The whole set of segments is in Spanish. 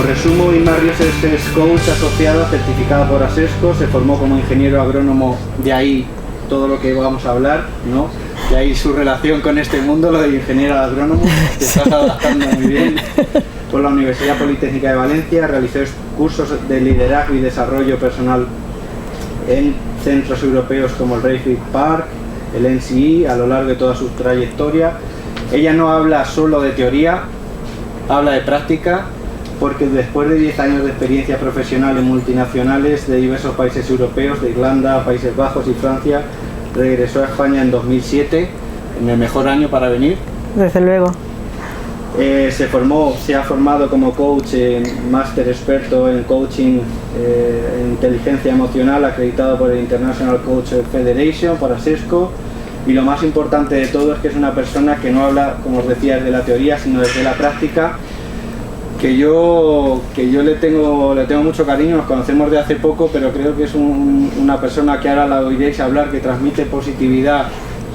Os resumo, Inma Rioses es coach asociada certificada por ASESCO, se formó como ingeniero agrónomo, de ahí todo lo que vamos a hablar, ¿no? De ahí su relación con este mundo, lo de ingeniero agrónomo, te estás adaptando muy bien. Por la Universidad Politécnica de Valencia realizó cursos de liderazgo y desarrollo personal en centros europeos como el Ravensbrück Park, el NCI, a lo largo de toda su trayectoria. Ella no habla solo de teoría, habla de práctica, porque después de 10 años de experiencia profesional en multinacionales de diversos países europeos, de Irlanda, Países Bajos y Francia, regresó a España en 2007, en el mejor año para venir. Desde luego. Se ha formado como coach, máster experto en coaching en inteligencia emocional, acreditado por el International Coach Federation, por ASESCO, y lo más importante de todo es que es una persona que no habla, como os decía, desde la teoría, sino desde la práctica, que yo le tengo mucho cariño. Nos conocemos de hace poco, pero creo que es una persona que ahora la oiréis hablar, que transmite positividad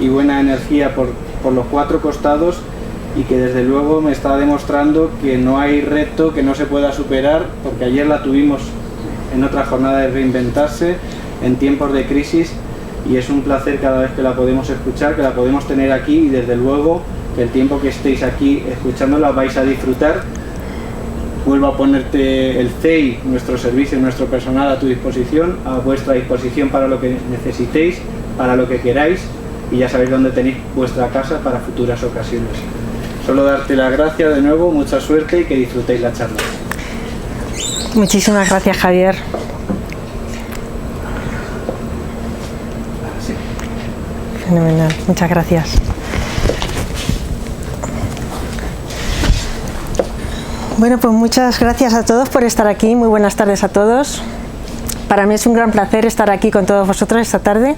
y buena energía por los cuatro costados, y que desde luego me está demostrando que no hay reto que no se pueda superar, porque ayer la tuvimos en otra jornada de reinventarse en tiempos de crisis, y es un placer cada vez que la podemos escuchar, que la podemos tener aquí, y desde luego que el tiempo que estéis aquí escuchándola vais a disfrutar. Vuelvo a ponerte el CEI, nuestro servicio, nuestro personal a tu disposición, a vuestra disposición para lo que necesitéis, para lo que queráis, y ya sabéis dónde tenéis vuestra casa para futuras ocasiones. Solo darte las gracias de nuevo, mucha suerte y que disfrutéis la charla. Muchísimas gracias, Javier. Sí. Fenomenal, muchas gracias. Bueno, pues muchas gracias a todos por estar aquí. Muy buenas tardes a todos. Para mí es un gran placer estar aquí con todos vosotros esta tarde.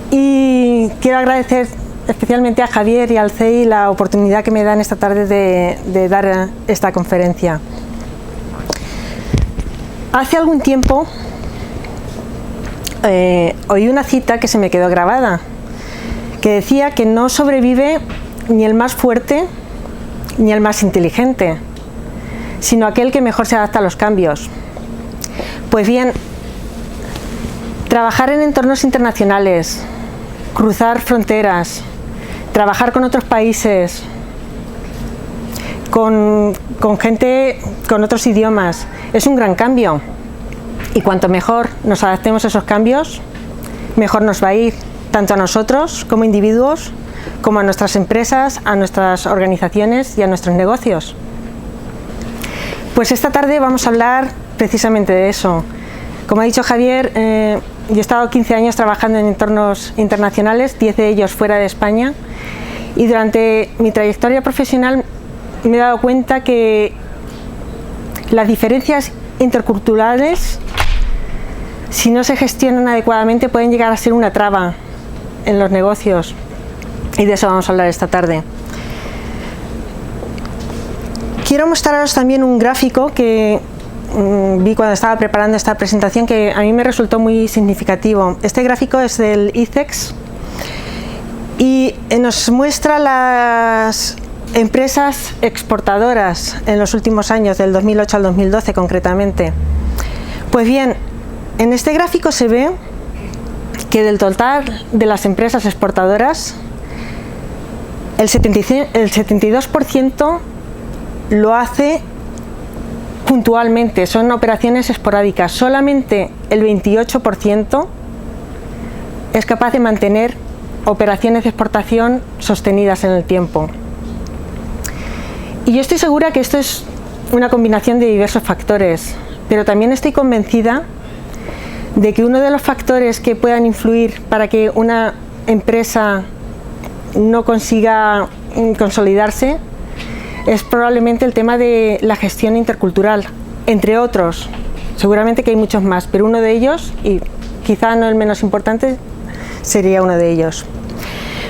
Y quiero agradecer especialmente a Javier y al CEI la oportunidad que me dan esta tarde de dar esta conferencia. Hace algún tiempo oí una cita que se me quedó grabada, que decía que no sobrevive ni el más fuerte ni el más inteligente, sino aquel que mejor se adapta a los cambios. Pues bien, trabajar en entornos internacionales, cruzar fronteras, trabajar con otros países, con gente con otros idiomas, es un gran cambio. Y cuanto mejor nos adaptemos a esos cambios, mejor nos va a ir, tanto a nosotros como individuos, como a nuestras empresas, a nuestras organizaciones y a nuestros negocios. Pues esta tarde vamos a hablar precisamente de eso. Como ha dicho Javier, yo he estado 15 años trabajando en entornos internacionales, 10 de ellos fuera de España, y durante mi trayectoria profesional me he dado cuenta que las diferencias interculturales, si no se gestionan adecuadamente, pueden llegar a ser una traba en los negocios, y de eso vamos a hablar esta tarde. Quiero mostraros también un gráfico que vi cuando estaba preparando esta presentación, que a mí me resultó muy significativo. Este gráfico es del ICEX y nos muestra las empresas exportadoras en los últimos años, del 2008 al 2012 concretamente. Pues bien, en este gráfico se ve que del total de las empresas exportadoras, el 72% lo hace puntualmente, son operaciones esporádicas. Solamente el 28% es capaz de mantener operaciones de exportación sostenidas en el tiempo. Y yo estoy segura que esto es una combinación de diversos factores, pero también estoy convencida de que uno de los factores que puedan influir para que una empresa no consiga consolidarse es probablemente el tema de la gestión intercultural, entre otros. Seguramente que hay muchos más, pero uno de ellos, y quizá no el menos importante, sería uno de ellos.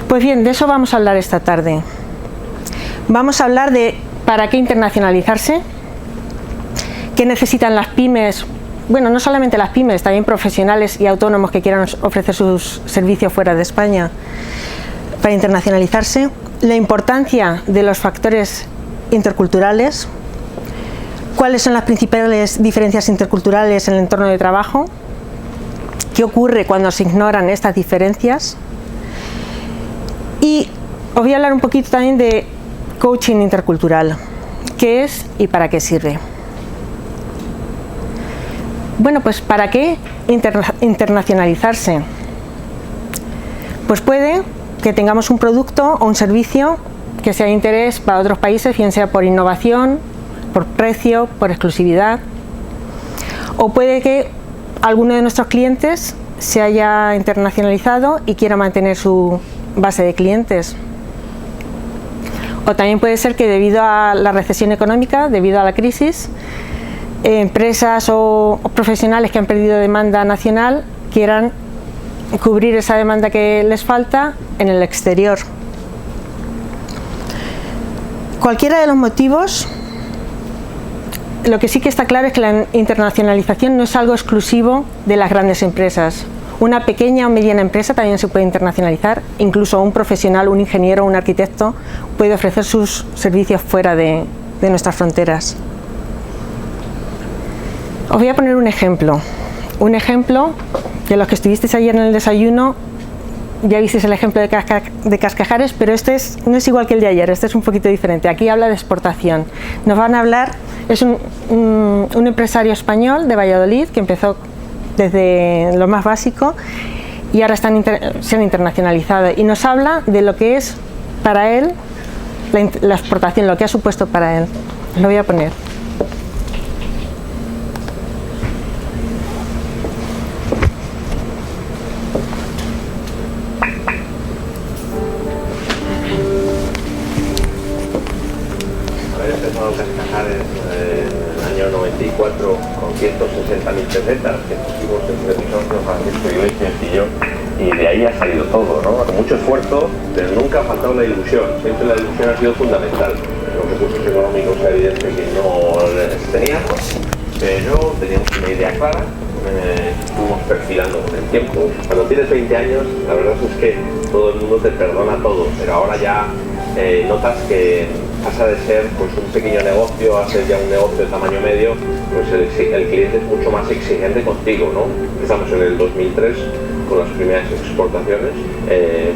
Pues bien, de eso vamos a hablar esta tarde. Vamos a hablar de para qué internacionalizarse, qué necesitan las pymes, bueno, no solamente las pymes, también profesionales y autónomos que quieran ofrecer sus servicios fuera de España para internacionalizarse, la importancia de los factores interculturales, ¿Cuáles son las principales diferencias interculturales en el entorno de trabajo? ¿Qué ocurre cuando se ignoran estas diferencias? Y os voy a hablar un poquito también de coaching intercultural. ¿Qué es y para qué sirve? Bueno, pues ¿para qué internacionalizarse? Pues puede que tengamos un producto o un servicio que sea de interés para otros países, bien sea por innovación, por precio, por exclusividad, o puede que alguno de nuestros clientes se haya internacionalizado y quiera mantener su base de clientes. O también puede ser que debido a la recesión económica, debido a la crisis, empresas o profesionales que han perdido demanda nacional quieran cubrir esa demanda que les falta en el exterior. Cualquiera de los motivos, lo que sí que está claro es que la internacionalización no es algo exclusivo de las grandes empresas. Una pequeña o mediana empresa también se puede internacionalizar, incluso un profesional, un ingeniero o un arquitecto puede ofrecer sus servicios fuera de nuestras fronteras. Os voy a poner un ejemplo de los que estuvisteis ayer en el desayuno. Ya visteis el ejemplo de Cascajares, pero no es igual que el de ayer, este es un poquito diferente. Aquí habla de exportación. Nos van a hablar, es un empresario español de Valladolid que empezó desde lo más básico y ahora se han internacionalizado, y nos habla de lo que es para él la exportación, lo que ha supuesto para él. Lo voy a poner. Con 160.000 pesetas que pusimos entre mis socios Francisco Iglesias y yo, y de ahí ha salido todo, ¿no? Con mucho esfuerzo, pero nunca ha faltado la ilusión. Siempre la ilusión ha sido fundamental. Los recursos económicos es evidente que no les teníamos, pero teníamos una idea clara, estuvimos perfilando con el tiempo. Cuando tienes 20 años, la verdad es que todo el mundo te perdona todo, pero ahora ya notas que pasa de ser pues un pequeño negocio a ser ya un negocio de tamaño medio, pues el cliente es mucho más exigente contigo, ¿no? Empezamos en el 2003 con las primeras exportaciones,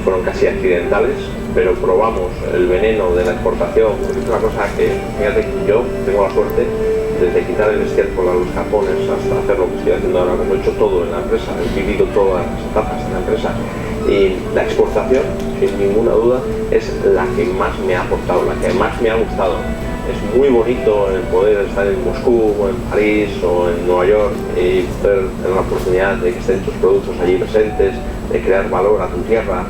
fueron casi accidentales, pero probamos el veneno de la exportación, porque es una cosa que, fíjate, yo tengo la suerte desde quitar el estiércol a los japones hasta hacer lo que estoy haciendo ahora, que lo he hecho todo en la empresa, he vivido todas las etapas en la empresa, y la exportación, sin ninguna duda, es la que más me ha aportado, la que más me ha gustado. Es muy bonito el poder estar en Moscú o en París o en Nueva York y poder tener la oportunidad de que estén tus productos allí presentes, de crear valor a tu tierra.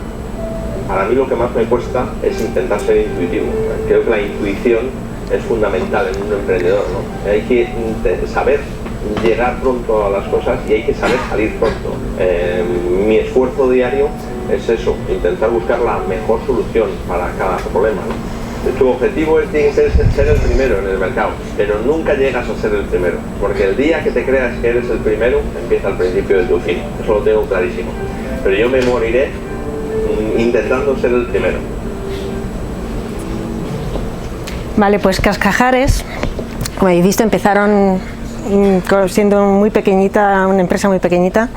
Para mí lo que más me cuesta es intentar ser intuitivo. Creo que la intuición es fundamental en un emprendedor, ¿no? Hay que saber llegar pronto a las cosas y hay que saber salir pronto. Mi esfuerzo diario es eso, intentar buscar la mejor solución para cada problema, ¿no? Tu objetivo tiene que ser el primero en el mercado, pero nunca llegas a ser el primero, porque el día que te creas que eres el primero, empieza el principio de tu fin. Eso lo tengo clarísimo. Pero yo me moriré intentando ser el primero. Vale, pues Cascajares, como habéis visto, empezaron siendo muy pequeñita, una empresa muy pequeñita,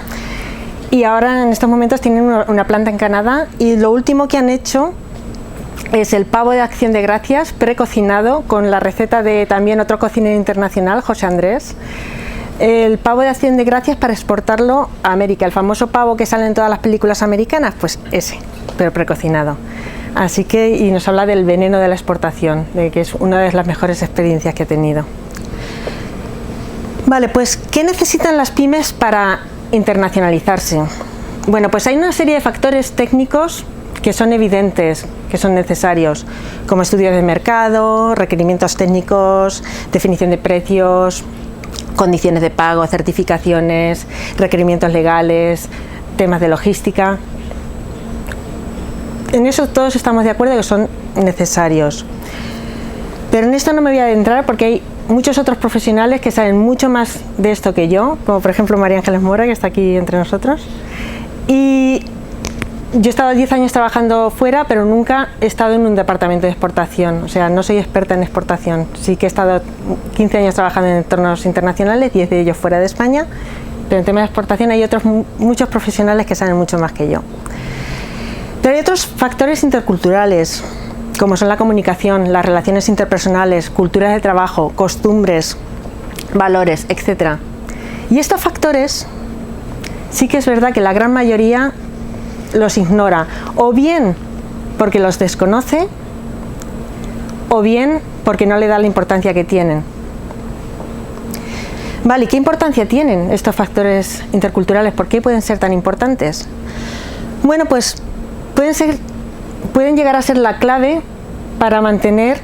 y ahora en estos momentos tienen una planta en Canadá, y lo último que han hecho es el pavo de Acción de Gracias precocinado con la receta de también otro cocinero internacional, José Andrés. El pavo de Acción de Gracias para exportarlo a América, el famoso pavo que sale en todas las películas americanas, pues ese, pero precocinado. Así que, y nos habla del veneno de la exportación, de que es una de las mejores experiencias que he tenido. Vale, pues ¿qué necesitan las pymes para internacionalizarse? Bueno, pues hay una serie de factores técnicos que son evidentes, que son necesarios, como estudios de mercado, requerimientos técnicos, definición de precios, condiciones de pago, certificaciones, requerimientos legales, temas de logística. En eso todos estamos de acuerdo que son necesarios. Pero en esto no me voy a adentrar porque hay muchos otros profesionales que saben mucho más de esto que yo, como por ejemplo María Ángeles Mora, que está aquí entre nosotros. Y Yo he estado 10 años trabajando fuera, pero nunca he estado en un departamento de exportación. O sea, no soy experta en exportación. Sí que he estado 15 años trabajando en entornos internacionales, 10 de ellos fuera de España. Pero en tema de exportación hay otros muchos profesionales que saben mucho más que yo. Pero hay otros factores interculturales, como son la comunicación, las relaciones interpersonales, culturas de trabajo, costumbres, valores, etc. Y estos factores sí que es verdad que la gran mayoría los ignora, o bien porque los desconoce, o bien porque no le da la importancia que tienen. Vale, ¿y qué importancia tienen estos factores interculturales? ¿Por qué pueden ser tan importantes? Bueno, pues pueden llegar a ser la clave para mantener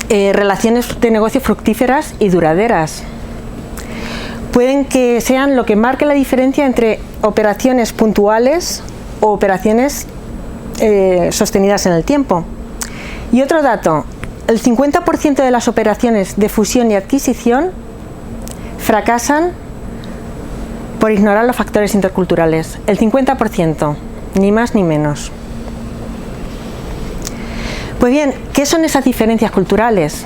relaciones de negocio fructíferas y duraderas. Pueden que sean lo que marque la diferencia entre operaciones puntuales o operaciones sostenidas en el tiempo. Y otro dato, el 50% de las operaciones de fusión y adquisición fracasan por ignorar los factores interculturales. El 50%, ni más ni menos. Pues bien, ¿qué son esas diferencias culturales?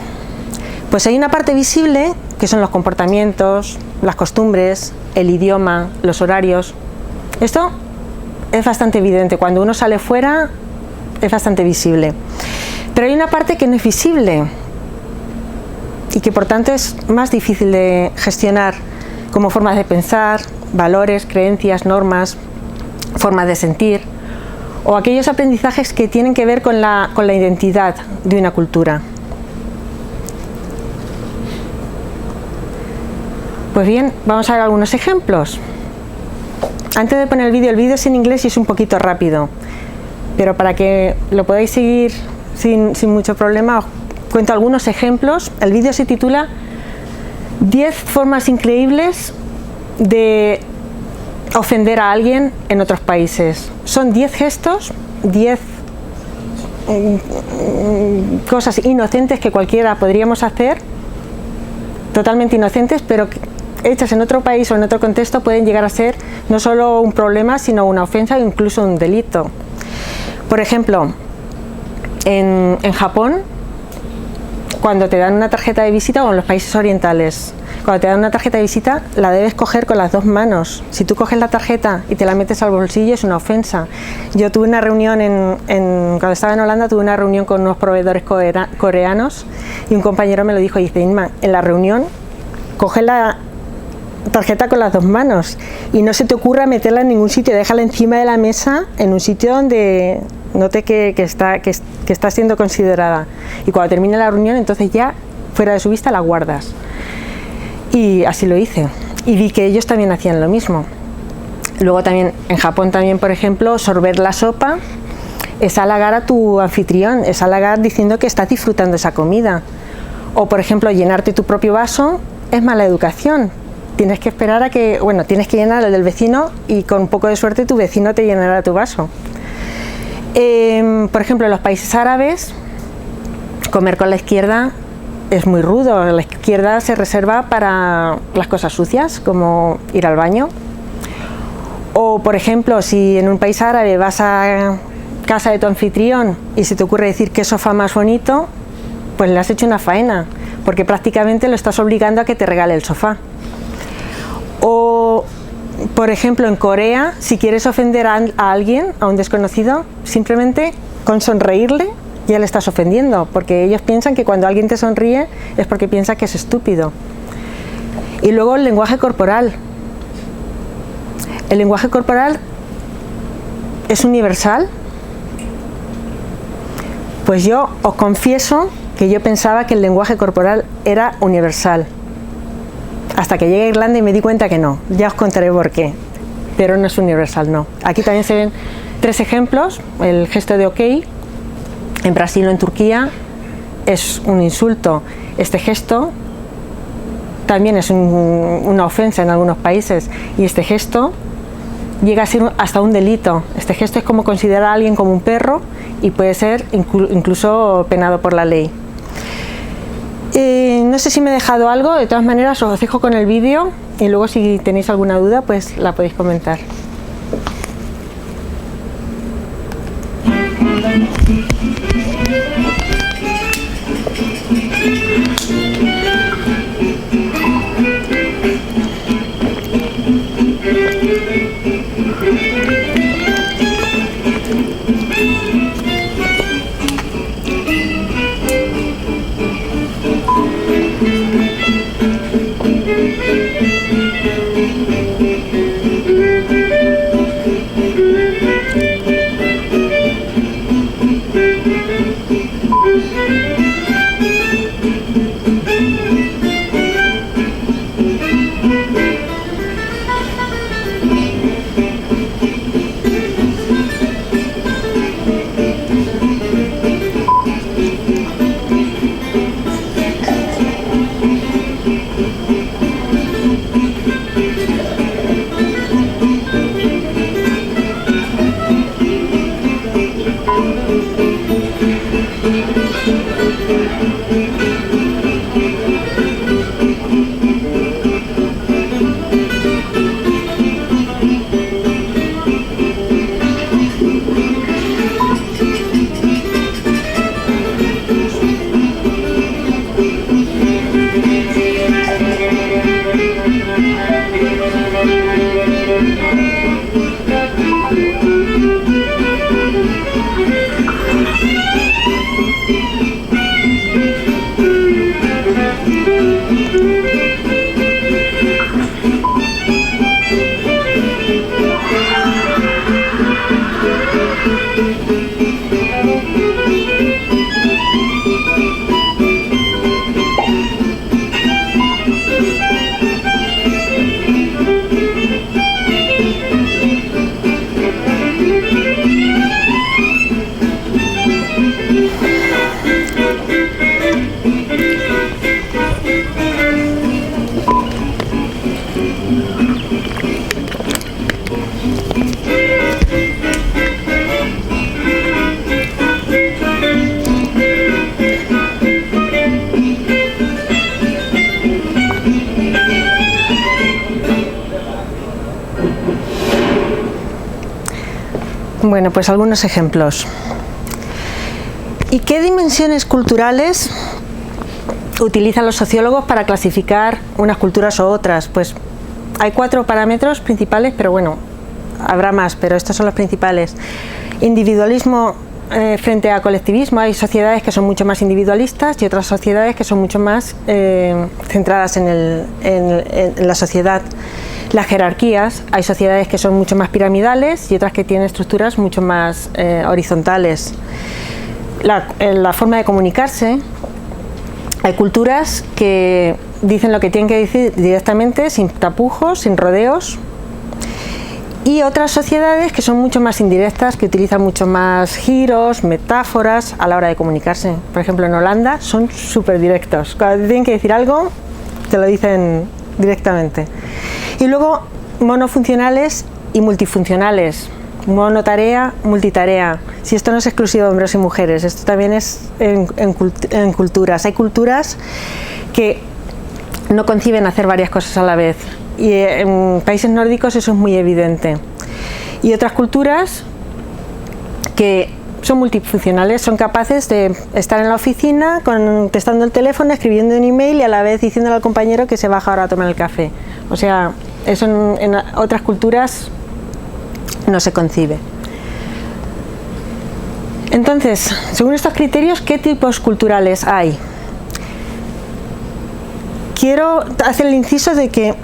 Pues hay una parte visible, que son los comportamientos, las costumbres, el idioma, los horarios. Esto es bastante evidente, cuando uno sale fuera es bastante visible. Pero hay una parte que no es visible y que por tanto es más difícil de gestionar, como formas de pensar, valores, creencias, normas, formas de sentir, o aquellos aprendizajes que tienen que ver con la identidad de una cultura. Pues bien, vamos a ver algunos ejemplos. Antes de poner el vídeo es en inglés y es un poquito rápido, pero para que lo podáis seguir sin mucho problema, os cuento algunos ejemplos. El vídeo se titula 10 formas increíbles de ofender a alguien en otros países. Son 10 gestos, 10 cosas inocentes que cualquiera podríamos hacer, totalmente inocentes, pero hechas en otro país o en otro contexto pueden llegar a ser no solo un problema, sino una ofensa o incluso un delito. Por ejemplo, en Japón, cuando te dan una tarjeta de visita, o en los países orientales, cuando te dan una tarjeta de visita la debes coger con las dos manos. Si tú coges la tarjeta y te la metes al bolsillo es una ofensa. Yo tuve una reunión cuando estaba en Holanda, tuve una reunión con unos proveedores coreanos y un compañero me lo dijo, y dice: Inma, en la reunión coge la tarjeta con las dos manos y no se te ocurra meterla en ningún sitio, déjala encima de la mesa en un sitio donde note que está siendo considerada, y cuando termine la reunión entonces ya fuera de su vista la guardas. Y así lo hice y vi que ellos también hacían lo mismo. Luego también en Japón también, por ejemplo, sorber la sopa es halagar a tu anfitrión, es halagar diciendo que estás disfrutando esa comida. O por ejemplo, llenarte tu propio vaso es mala educación. Tienes que esperar a que, tienes que llenar el del vecino y con un poco de suerte tu vecino te llenará tu vaso. Por ejemplo, en los países árabes, comer con la izquierda es muy rudo. La izquierda se reserva para las cosas sucias, como ir al baño. O, por ejemplo, si en un país árabe vas a casa de tu anfitrión y se te ocurre decir qué sofá más bonito, pues le has hecho una faena, porque prácticamente lo estás obligando a que te regale el sofá. O, por ejemplo, en Corea, si quieres ofender a alguien, a un desconocido, simplemente con sonreírle ya le estás ofendiendo, porque ellos piensan que cuando alguien te sonríe es porque piensa que es estúpido. Y luego el lenguaje corporal. El lenguaje corporal es universal. Pues yo os confieso que yo pensaba que el lenguaje corporal era universal. Hasta que llegué a Irlanda y me di cuenta que no. Ya os contaré por qué. Pero no es universal, no. Aquí también se ven 3 ejemplos. El gesto de OK. En Brasil o en Turquía es un insulto. Este gesto también es una ofensa en algunos países. Y este gesto llega a ser hasta un delito. Este gesto es como considerar a alguien como un perro y puede ser incluso penado por la ley. No sé si me he dejado algo, de todas maneras os dejo con el vídeo y luego si tenéis alguna duda pues la podéis comentar. Bueno, pues algunos ejemplos. ¿Y qué dimensiones culturales utilizan los sociólogos para clasificar unas culturas u otras? Pues hay 4 parámetros principales, pero bueno, habrá más, pero estos son los principales. Individualismo frente a colectivismo. Hay sociedades que son mucho más individualistas y otras sociedades que son mucho más centradas en la sociedad. Las jerarquías, hay sociedades que son mucho más piramidales y otras que tienen estructuras mucho más horizontales. La forma de comunicarse, hay culturas que dicen lo que tienen que decir directamente, sin tapujos, sin rodeos, y otras sociedades que son mucho más indirectas, que utilizan mucho más giros, metáforas a la hora de comunicarse. Por ejemplo, en Holanda son súper directos, cuando tienen que decir algo te lo dicen directamente. Y luego monofuncionales y multifuncionales, monotarea, multitarea. Si esto no es exclusivo de hombres y mujeres, esto también es en culturas. Hay culturas que no conciben hacer varias cosas a la vez y en países nórdicos eso es muy evidente. Y otras culturas que son multifuncionales, son capaces de estar en la oficina contestando el teléfono, escribiendo un email y a la vez diciéndole al compañero que se baja ahora a tomar el café. O sea, eso en otras culturas no se concibe. Entonces, según estos criterios, ¿qué tipos culturales hay? Quiero hacer el inciso de que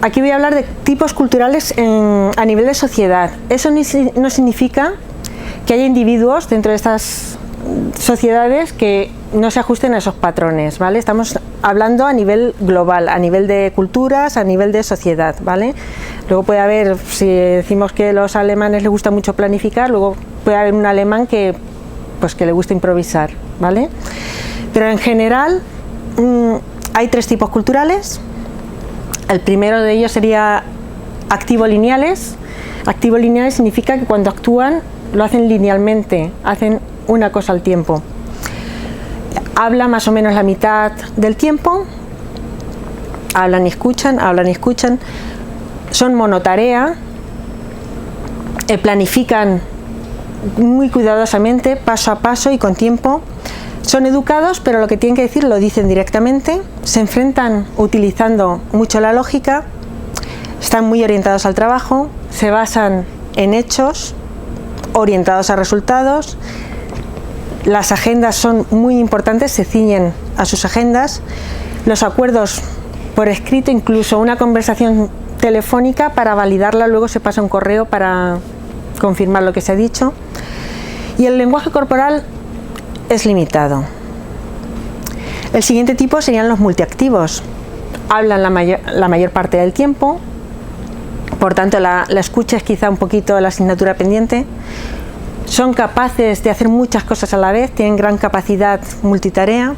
aquí voy a hablar de tipos culturales a nivel de sociedad. Eso no significa que haya individuos dentro de estas sociedades que no se ajusten a esos patrones, ¿vale? Estamos hablando a nivel global, a nivel de culturas, a nivel de sociedad, ¿vale? Luego puede haber, si decimos que a los alemanes les gusta mucho planificar, luego puede haber un alemán que le gusta improvisar, ¿vale? Pero en general hay 3 tipos culturales. El primero de ellos sería activo-lineales. Activo-lineales significa que cuando actúan lo hacen linealmente, hacen una cosa al tiempo. Habla más o menos la mitad del tiempo, hablan y escuchan, son monotarea, planifican muy cuidadosamente, paso a paso y con tiempo. Son educados, pero lo que tienen que decir lo dicen directamente, se enfrentan utilizando mucho la lógica, están muy orientados al trabajo, se basan en hechos, orientados a resultados. Las agendas son muy importantes, se ciñen a sus agendas. Los acuerdos por escrito, incluso una conversación telefónica, para validarla luego se pasa un correo para confirmar lo que se ha dicho. Y el lenguaje corporal es limitado. El siguiente tipo serían los multiactivos. Hablan la mayor parte del tiempo, por tanto la escucha es quizá un poquito la asignatura pendiente. Son capaces de hacer muchas cosas a la vez, tienen gran capacidad multitarea.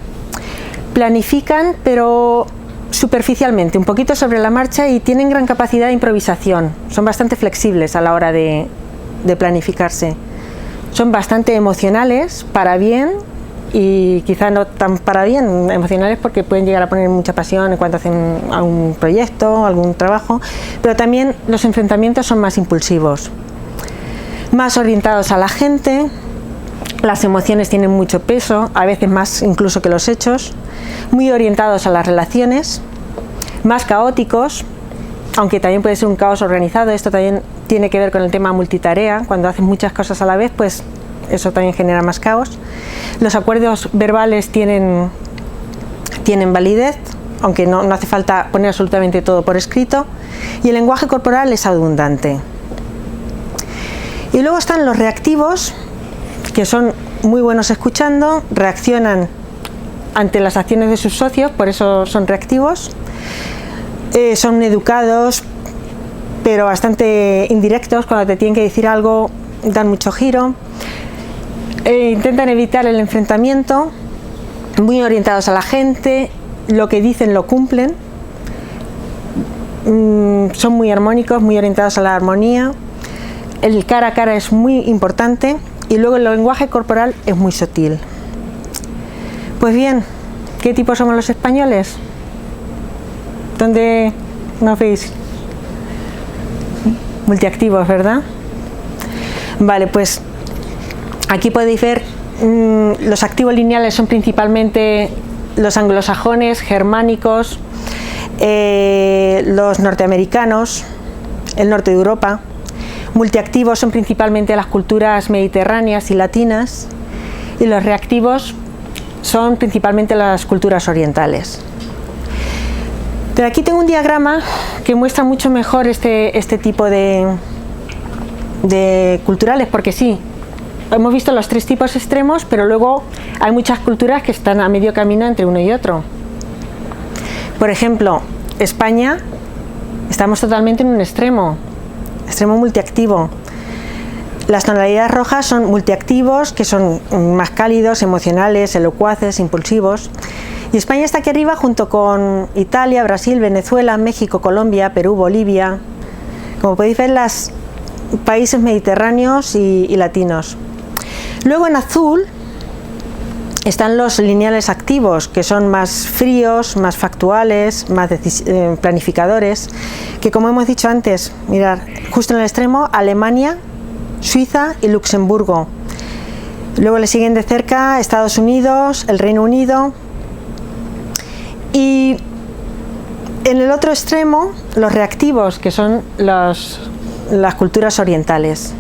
Planifican, pero superficialmente, un poquito sobre la marcha, y tienen gran capacidad de improvisación. Son bastante flexibles a la hora de planificarse. Son bastante emocionales, para bien, y quizá no tan para bien. Emocionales porque pueden llegar a poner mucha pasión en cuanto hacen algún proyecto, algún trabajo, pero también los enfrentamientos son más impulsivos. Más orientados a la gente, las emociones tienen mucho peso, a veces más incluso que los hechos. Muy orientados a las relaciones, más caóticos, aunque también puede ser un caos organizado. Esto también tiene que ver con el tema multitarea. Cuando haces muchas cosas a la vez, pues eso también genera más caos. Los acuerdos verbales tienen validez, aunque no hace falta poner absolutamente todo por escrito, y el lenguaje corporal es abundante. Y luego están los reactivos, que son muy buenos escuchando, reaccionan ante las acciones de sus socios, por eso son reactivos. Son educados, pero bastante indirectos. Cuando te tienen que decir algo, dan mucho giro. Intentan evitar el enfrentamiento, muy orientados a la gente, lo que dicen lo cumplen. Son muy armónicos, muy orientados a la armonía. El cara a cara es muy importante, y luego el lenguaje corporal es muy sutil. Pues bien, ¿qué tipo somos los españoles? ¿Dónde nos veis? Multiactivos, ¿verdad? Vale, pues aquí podéis ver, los activos lineales son principalmente los anglosajones, germánicos, los norteamericanos, el norte de Europa. Multiactivos son principalmente las culturas mediterráneas y latinas, y los reactivos son principalmente las culturas orientales. Pero aquí tengo un diagrama que muestra mucho mejor este tipo de culturales, porque sí, hemos visto los tres tipos extremos, pero luego hay muchas culturas que están a medio camino entre uno y otro. Por ejemplo, España, estamos totalmente en un extremo multiactivo. Las tonalidades rojas son multiactivos, que son más cálidos, emocionales, elocuaces, impulsivos. Y España está aquí arriba junto con Italia, Brasil, Venezuela, México, Colombia, Perú, Bolivia. Como podéis ver, los países mediterráneos y latinos. Luego en azul están los lineales activos, que son más fríos, más factuales, más planificadores, que como hemos dicho antes, mirad, justo en el extremo, Alemania, Suiza y Luxemburgo. Luego le siguen de cerca Estados Unidos, el Reino Unido. Y en el otro extremo, los reactivos, que son las culturas orientales.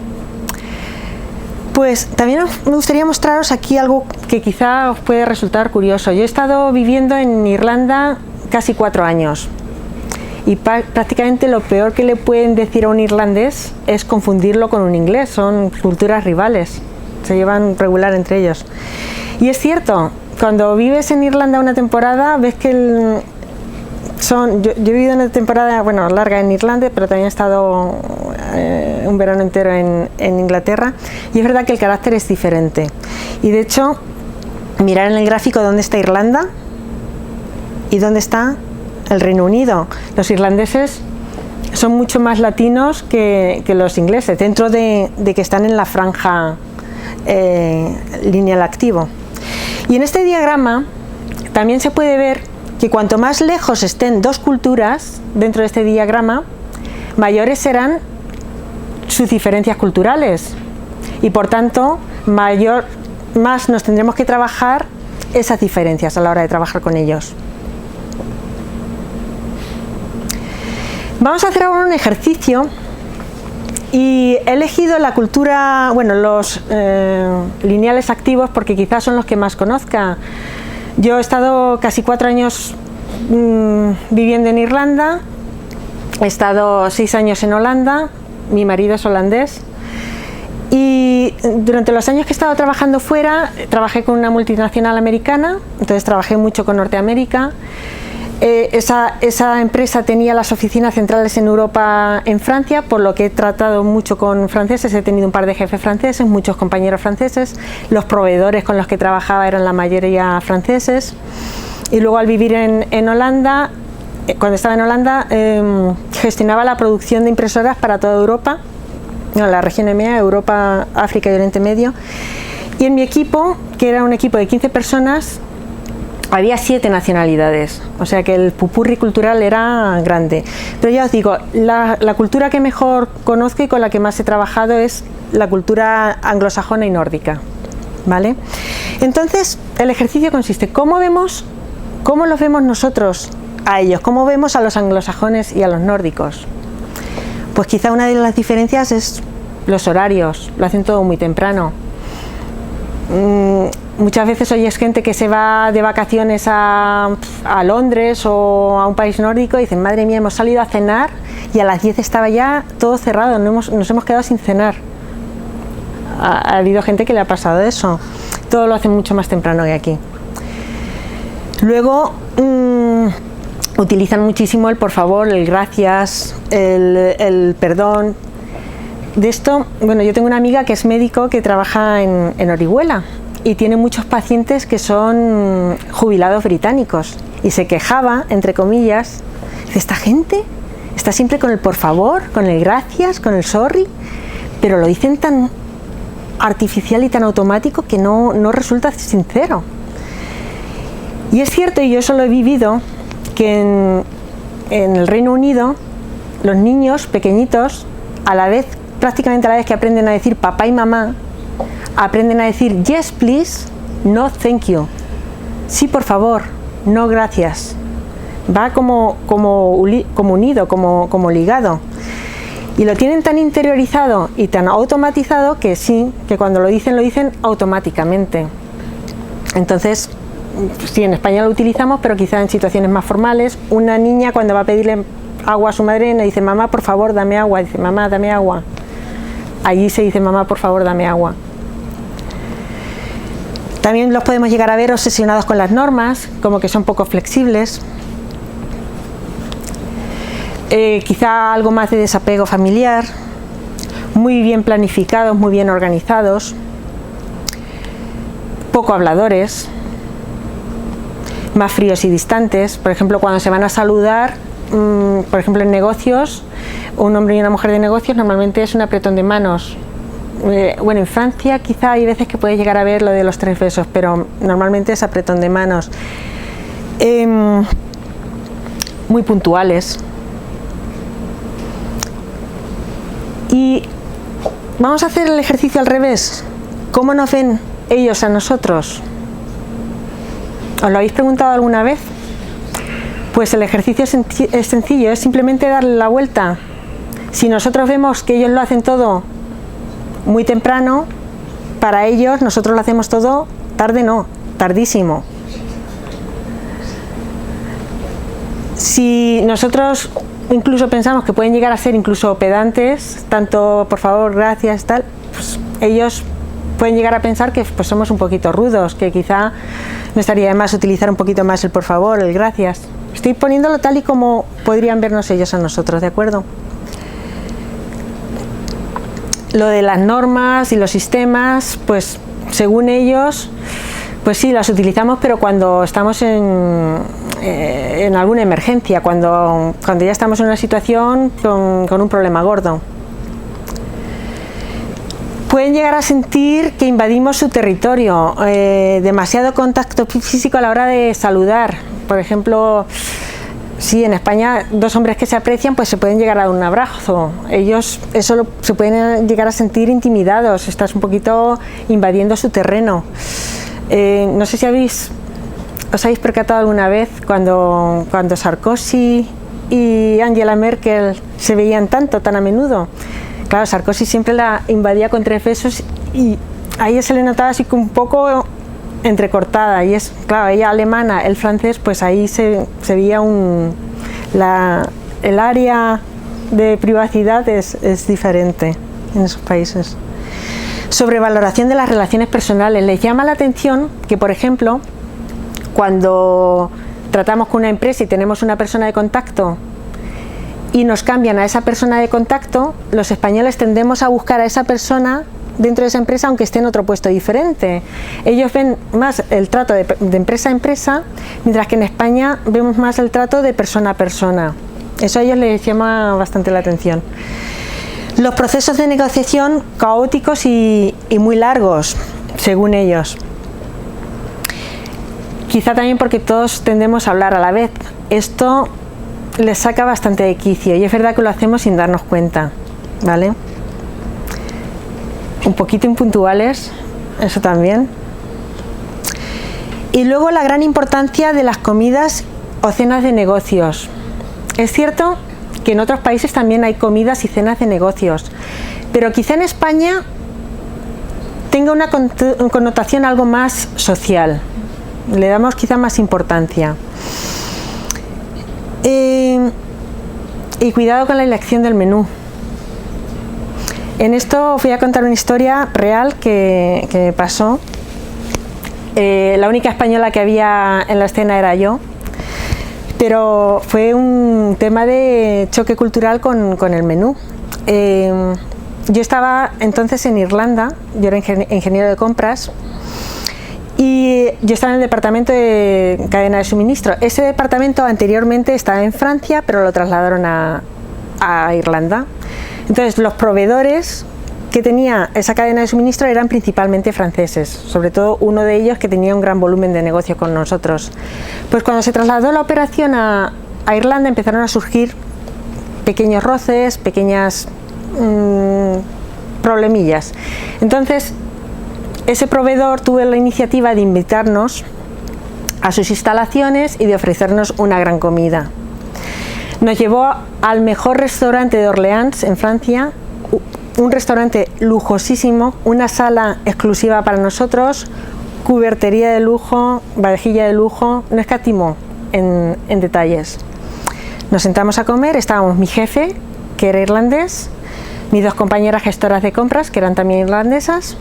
Pues también me gustaría mostraros aquí algo que quizá os puede resultar curioso. Yo he estado viviendo en Irlanda casi 4 años, y prácticamente lo peor que le pueden decir a un irlandés es confundirlo con un inglés. Son culturas rivales, se llevan regular entre ellos. Y es cierto, cuando vives en Irlanda una temporada, ves que yo he vivido una temporada larga en Irlanda, pero también he estado un verano entero en Inglaterra, y es verdad que el carácter es diferente. Y de hecho, mirar en el gráfico dónde está Irlanda y dónde está el Reino Unido. Los irlandeses son mucho más latinos que los ingleses, dentro de que están en la franja lineal activo. Y en este diagrama también se puede ver que cuanto más lejos estén dos culturas dentro de este diagrama, mayores serán sus diferencias culturales, y por tanto más nos tendremos que trabajar esas diferencias a la hora de trabajar con ellos. Vamos a hacer ahora un ejercicio, y he elegido la cultura, los lineales activos, porque quizás son los que más conozca. Yo he estado casi 4 años viviendo en Irlanda, he estado 6 años en Holanda, mi marido es holandés, y Y durante los años que he estado trabajando fuera, trabajé con una multinacional americana, entonces trabajé mucho con Norteamérica. Esa empresa tenía las oficinas centrales en Europa, en Francia, por lo que he tratado mucho con franceses, he tenido un par de jefes franceses, muchos compañeros franceses, los proveedores con los que trabajaba eran la mayoría franceses, y luego al vivir en Holanda, cuando estaba en Holanda, gestionaba la producción de impresoras para toda Europa, la región EMEA, Europa, África y Oriente Medio, y en mi equipo, que era un equipo de 15 personas, había 7 nacionalidades, o sea que el pupurri cultural era grande. Pero ya os digo, la cultura que mejor conozco y con la que más he trabajado es la cultura anglosajona y nórdica, ¿vale? Entonces, el ejercicio consiste, ¿cómo los vemos nosotros a ellos? ¿Cómo vemos a los anglosajones y a los nórdicos? Pues quizá una de las diferencias es los horarios, lo hacen todo muy temprano. Muchas veces oyes gente que se va de vacaciones a Londres o a un país nórdico y dicen, madre mía, hemos salido a cenar y a las 10 estaba ya todo cerrado, nos hemos quedado sin cenar. Ha habido gente que le ha pasado eso. Todo lo hacen mucho más temprano que aquí. Luego utilizan muchísimo el por favor, el gracias, el perdón. De esto, bueno, yo tengo una amiga que es médico que trabaja en Orihuela y tiene muchos pacientes que son jubilados británicos y se quejaba, entre comillas, dice, esta gente está siempre con el por favor, con el gracias, con el sorry, pero lo dicen tan artificial y tan automático que no resulta sincero. Y es cierto, y yo eso lo he vivido, que en el Reino Unido los niños pequeñitos, prácticamente a la vez que aprenden a decir papá y mamá, aprenden a decir yes please, no thank you, sí por favor, no gracias. Va como unido, como ligado. Y lo tienen tan interiorizado y tan automatizado que sí, que cuando lo dicen automáticamente. Entonces, sí, en España lo utilizamos, pero quizá en situaciones más formales. Una niña cuando va a pedirle agua a su madre le dice, mamá, por favor, dame agua. Dice, mamá, dame agua. Allí se dice, mamá, por favor, dame agua. También los podemos llegar a ver obsesionados con las normas, como que son poco flexibles. Quizá algo más de desapego familiar, muy bien planificados, muy bien organizados, poco habladores, más fríos y distantes. Por ejemplo, cuando se van a saludar, por ejemplo en negocios, un hombre y una mujer de negocios normalmente es un apretón de manos. Bueno, en Francia quizá hay veces que puedes llegar a ver lo de los 3 besos, pero normalmente es apretón de manos. Muy puntuales. Y vamos a hacer el ejercicio al revés. ¿Cómo nos ven ellos a nosotros? ¿Os lo habéis preguntado alguna vez? Pues el ejercicio es sencillo, es simplemente darle la vuelta. Si nosotros vemos que ellos lo hacen todo muy temprano, para ellos nosotros lo hacemos todo tarde, no, tardísimo. Si nosotros incluso pensamos que pueden llegar a ser incluso pedantes, tanto por favor, gracias, tal, pues ellos pueden llegar a pensar que pues somos un poquito rudos, que quizá no estaría de más utilizar un poquito más el por favor, el gracias. Estoy poniéndolo tal y como podrían vernos ellos a nosotros, ¿de acuerdo? Lo de las normas y los sistemas, pues según ellos, pues sí, las utilizamos, pero cuando estamos en alguna emergencia, cuando ya estamos en una situación con un problema gordo. Pueden llegar a sentir que invadimos su territorio, demasiado contacto físico a la hora de saludar. Por ejemplo, sí, en España 2 hombres que se aprecian pues se pueden llegar a dar un abrazo. Ellos se pueden llegar a sentir intimidados, estás un poquito invadiendo su terreno. No sé si os habéis percatado alguna vez cuando Sarkozy y Angela Merkel se veían tan a menudo. Claro, Sarkozy siempre la invadía con 3 besos y a ella se le notaba así como un poco entrecortada, y es, claro, ella alemana, el francés, pues ahí se veía el área de privacidad es diferente en esos países. Sobre valoración de las relaciones personales. Les llama la atención que, por ejemplo, cuando tratamos con una empresa y tenemos una persona de contacto y nos cambian a esa persona de contacto, los españoles tendemos a buscar a esa persona dentro de esa empresa aunque esté en otro puesto diferente. Ellos ven más el trato de empresa a empresa, mientras que en España vemos más el trato de persona a persona. Eso a ellos les llama bastante la atención. Los procesos de negociación caóticos y muy largos, según ellos. Quizá también porque todos tendemos a hablar a la vez. Esto les saca bastante de quicio y es verdad que lo hacemos sin darnos cuenta, ¿vale? Un poquito impuntuales, eso también. Y luego la gran importancia de las comidas o cenas de negocios. Es cierto que en otros países también hay comidas y cenas de negocios, pero quizá en España tenga una connotación algo más social. Le damos quizá más importancia. Y cuidado con la elección del menú. En esto os voy a contar una historia real que pasó. La única española que había en la escena era yo, pero fue un tema de choque cultural con el menú. Yo estaba entonces en Irlanda, yo era ingeniero de compras, y yo estaba en el departamento de cadena de suministro. Ese departamento anteriormente estaba en Francia, pero lo trasladaron a Irlanda. Entonces los proveedores que tenía esa cadena de suministro eran principalmente franceses, sobre todo uno de ellos que tenía un gran volumen de negocio con nosotros. Pues cuando se trasladó la operación a Irlanda empezaron a surgir pequeños roces, pequeñas problemillas. Entonces ese proveedor tuvo la iniciativa de invitarnos a sus instalaciones y de ofrecernos una gran comida. Nos llevó al mejor restaurante de Orleans, en Francia, un restaurante lujosísimo, una sala exclusiva para nosotros, cubertería de lujo, vajilla de lujo, no escatimó en detalles. Nos sentamos a comer, estábamos mi jefe, que era irlandés, mis dos compañeras gestoras de compras, que eran también irlandesas,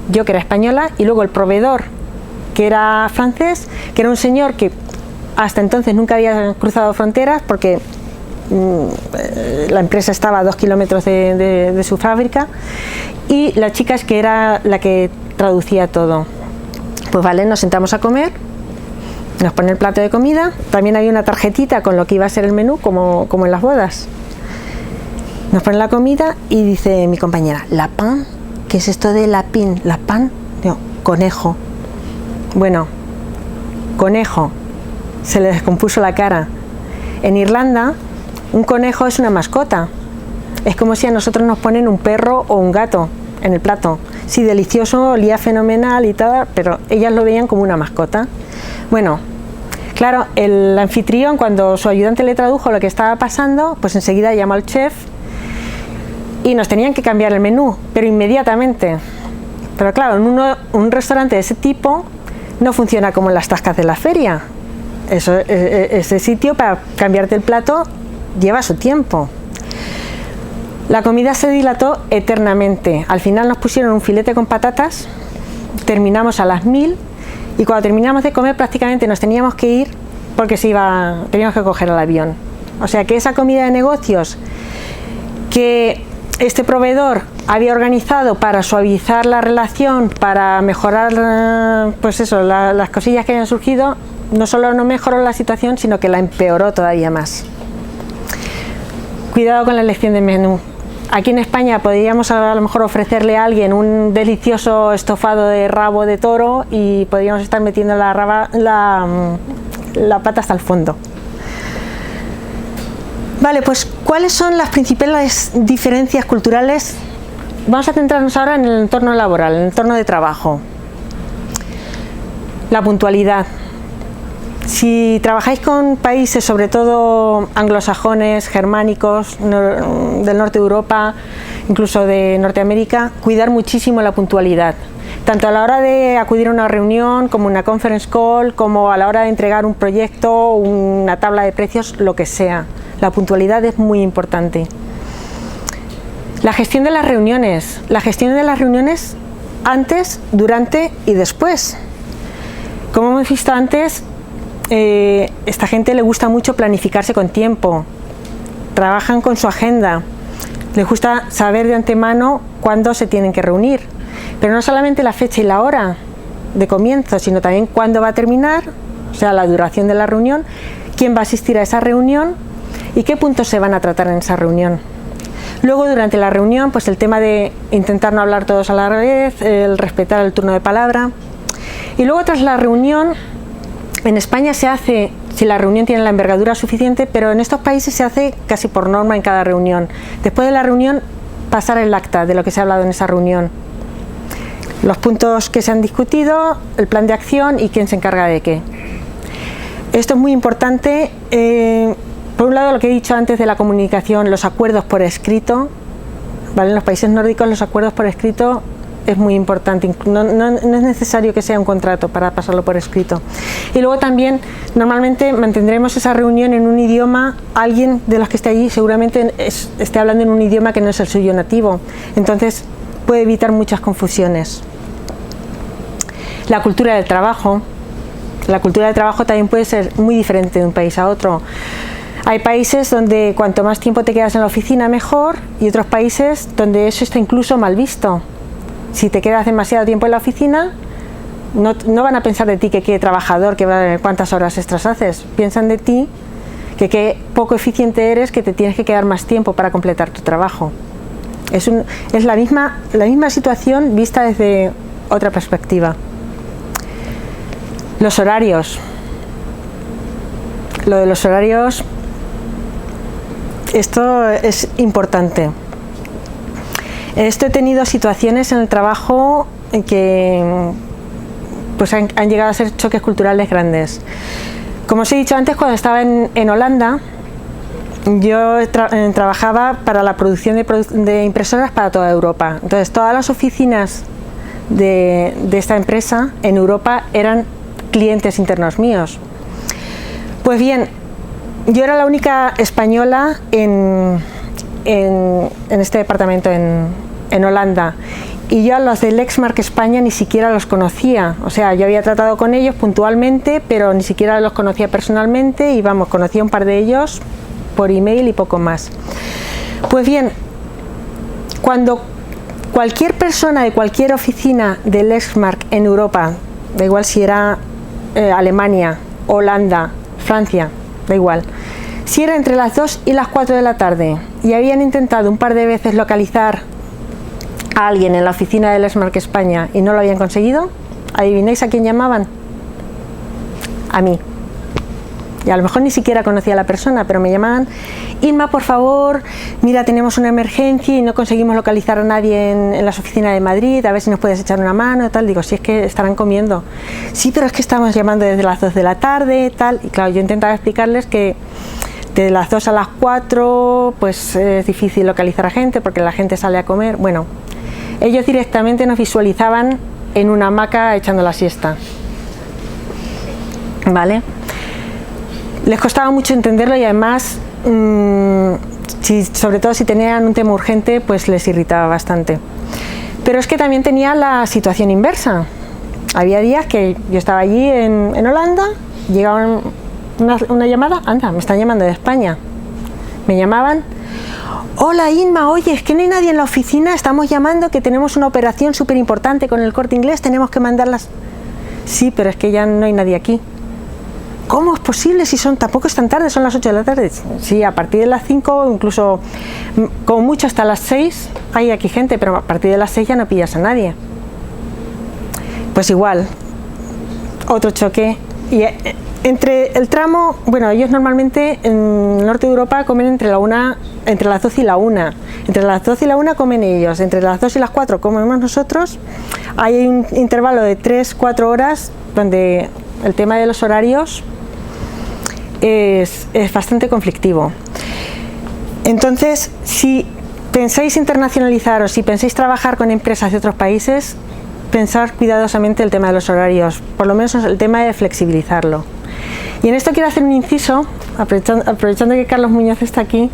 yo que era española, y luego el proveedor, que era francés, que era un señor que hasta entonces nunca había cruzado fronteras porque la empresa estaba a 2 kilómetros de su fábrica, y la chica es que era la que traducía todo. Pues vale, nos sentamos a comer, nos pone el plato de comida, también había una tarjetita con lo que iba a ser el menú, como en las bodas. Nos pone la comida y dice mi compañera, ¿la pan? ¿Qué es esto de la pin? ¿La pan? Digo, conejo. Bueno, conejo. Se le descompuso la cara. En Irlanda, un conejo es una mascota. Es como si a nosotros nos ponen un perro o un gato en el plato. Sí, delicioso, olía fenomenal y tal, pero ellas lo veían como una mascota. Bueno, claro, el anfitrión, cuando su ayudante le tradujo lo que estaba pasando, pues enseguida llamó al chef y nos tenían que cambiar el menú, pero inmediatamente. Pero claro, en un restaurante de ese tipo no funciona como en las tascas de la feria. Ese sitio para cambiarte el plato lleva su tiempo. La comida se dilató eternamente. Al final nos pusieron un filete con patatas, terminamos a las 1000 y cuando terminamos de comer prácticamente nos teníamos que ir porque teníamos que coger el avión. O sea que esa comida de negocios que este proveedor había organizado para suavizar la relación, para mejorar pues eso, las cosillas que habían surgido, no solo no mejoró la situación, sino que la empeoró todavía más. Cuidado con la elección de menú. Aquí en España podríamos a lo mejor ofrecerle a alguien un delicioso estofado de rabo de toro y podríamos estar metiendo la pata hasta el fondo. Vale, pues ¿cuáles son las principales diferencias culturales? Vamos a centrarnos ahora en el entorno laboral, en el entorno de trabajo. La puntualidad. Si trabajáis con países, sobre todo anglosajones, germánicos, del norte de Europa, incluso de Norteamérica, cuidar muchísimo la puntualidad. Tanto a la hora de acudir a una reunión, como una conference call, como a la hora de entregar un proyecto, una tabla de precios, lo que sea. La puntualidad es muy importante. La gestión de las reuniones. La gestión de las reuniones antes, durante y después. Como hemos visto antes, esta gente le gusta mucho planificarse con tiempo. Trabajan con su agenda. Les gusta saber de antemano cuándo se tienen que reunir. Pero no solamente la fecha y la hora de comienzo, sino también cuándo va a terminar, o sea, la duración de la reunión, quién va a asistir a esa reunión y qué puntos se van a tratar en esa reunión. Luego, durante la reunión, pues el tema de intentar no hablar todos a la vez, el respetar el turno de palabra. Y luego, tras la reunión, en España se hace, si la reunión tiene la envergadura suficiente, pero en estos países se hace casi por norma en cada reunión. Después de la reunión, pasar el acta de lo que se ha hablado en esa reunión. Los puntos que se han discutido, el plan de acción y quién se encarga de qué. Esto es muy importante. Por un lado, lo que he dicho antes de la comunicación, los acuerdos por escrito, ¿vale? En los países nórdicos los acuerdos por escrito es muy importante, no es necesario que sea un contrato para pasarlo por escrito. Y luego también, normalmente mantendremos esa reunión en un idioma, alguien de los que esté allí seguramente esté hablando en un idioma que no es el suyo nativo, entonces puede evitar muchas confusiones. La cultura del trabajo. La cultura del trabajo también puede ser muy diferente de un país a otro. Hay países donde cuanto más tiempo te quedas en la oficina mejor, y otros países donde eso está incluso mal visto. Si te quedas demasiado tiempo en la oficina, no van a pensar de ti que qué trabajador, que cuántas horas extras haces. Piensan de ti que qué poco eficiente eres, que te tienes que quedar más tiempo para completar tu trabajo. Es la misma situación vista desde otra perspectiva. Los horarios. Lo de los horarios, esto es importante. He tenido situaciones en el trabajo en que pues han llegado a ser choques culturales grandes. Como os he dicho antes, cuando estaba en Holanda, yo trabajaba para la producción de impresoras para toda Europa. Entonces, todas las oficinas de esta empresa en Europa eran clientes internos míos. Pues bien, yo era la única española en este departamento en Holanda, y yo a los de Lexmark España ni siquiera los conocía. O sea, yo había tratado con ellos puntualmente, pero ni siquiera los conocía personalmente, y vamos, conocía un par de ellos por email y poco más. Pues bien, cuando cualquier persona de cualquier oficina de Lexmark en Europa, da igual si era Alemania, Holanda, Francia, da igual, si era entre las 2 y las 4 de la tarde y habían intentado un par de veces localizar a alguien en la oficina de Lexmark España y no lo habían conseguido, ¿adivináis a quién llamaban? A mí. Y a lo mejor ni siquiera conocía a la persona, pero me llamaban: Inma, por favor, mira, tenemos una emergencia y no conseguimos localizar a nadie en las oficinas de Madrid, a ver si nos puedes echar una mano, tal. Digo, si es que estarán comiendo. Sí, pero es que estamos llamando desde las 2 de la tarde, tal. Y claro, yo intentaba explicarles que de las 2 a las 4 pues es difícil localizar a gente porque la gente sale a comer. Bueno, ellos directamente nos visualizaban en una hamaca echando la siesta, ¿vale? Les costaba mucho entenderlo, y además, sobre todo si tenían un tema urgente, pues les irritaba bastante. Pero es que también tenía la situación inversa. Había días que yo estaba allí en Holanda, llegaba una llamada: anda, me están llamando de España. Me llamaban: hola Inma, oye, es que no hay nadie en la oficina, estamos llamando que tenemos una operación súper importante con el Corte Inglés, tenemos que mandarlas. Sí, pero es que ya no hay nadie aquí. ¿Cómo es posible si tampoco es tan tarde, son las 8 de la tarde? Sí, a partir de las 5, incluso como mucho hasta las 6 hay aquí gente, pero a partir de las 6 ya no pillas a nadie. Pues igual, otro choque. Y entre el tramo, bueno, ellos normalmente en el norte de Europa comen entre las 12 y la 1. Entre las 12 y la 1 comen ellos, entre las 2 y las 4 comemos nosotros. Hay un intervalo de 3-4 horas donde el tema de los horarios es bastante conflictivo. Entonces, si pensáis internacionalizar o si pensáis trabajar con empresas de otros países, pensar cuidadosamente el tema de los horarios, por lo menos el tema de flexibilizarlo. Y en esto quiero hacer un inciso, aprovechando que Carlos Muñoz está aquí.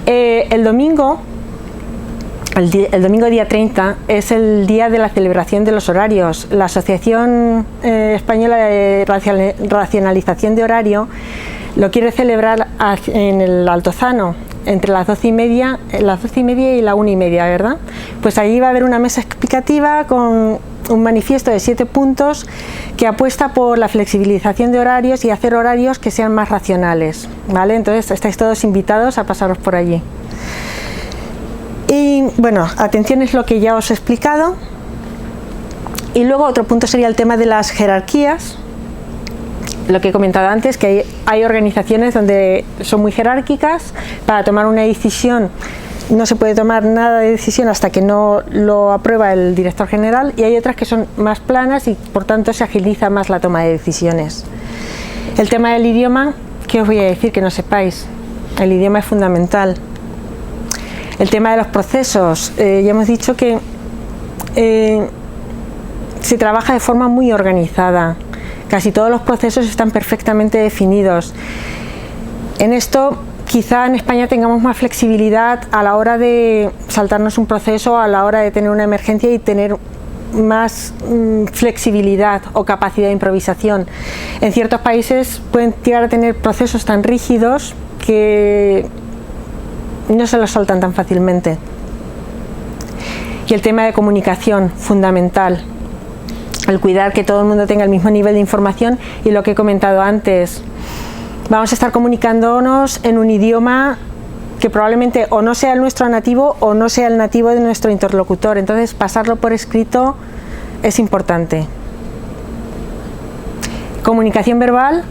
El domingo el domingo día 30 es el día de la celebración de los horarios. La Asociación Española de Racionalización de Horario lo quiere celebrar en el Altozano, entre las 12:30 y la 1:30, ¿verdad? Pues allí va a haber una mesa explicativa con un manifiesto de 7 puntos que apuesta por la flexibilización de horarios y hacer horarios que sean más racionales, ¿vale? Entonces estáis todos invitados a pasaros por allí. Y bueno, atención es lo que ya os he explicado. Y luego otro punto sería el tema de las jerarquías. Lo que he comentado antes, que hay organizaciones donde son muy jerárquicas. Para tomar una decisión no se puede tomar nada de decisión hasta que no lo aprueba el director general, y hay otras que son más planas y por tanto se agiliza más la toma de decisiones. El tema del idioma, ¿qué os voy a decir que no sepáis? El idioma es fundamental. El tema de los procesos, ya hemos dicho que se trabaja de forma muy organizada. Casi todos los procesos están perfectamente definidos. En esto, quizá en España tengamos más flexibilidad a la hora de saltarnos un proceso, a la hora de tener una emergencia y tener más flexibilidad o capacidad de improvisación. En ciertos países pueden llegar a tener procesos tan rígidos que no se los saltan tan fácilmente. Y el tema de comunicación, fundamental. El cuidar que todo el mundo tenga el mismo nivel de información, y lo que he comentado antes, vamos a estar comunicándonos en un idioma que probablemente o no sea el nuestro nativo o no sea el nativo de nuestro interlocutor, entonces pasarlo por escrito es importante. Comunicación verbal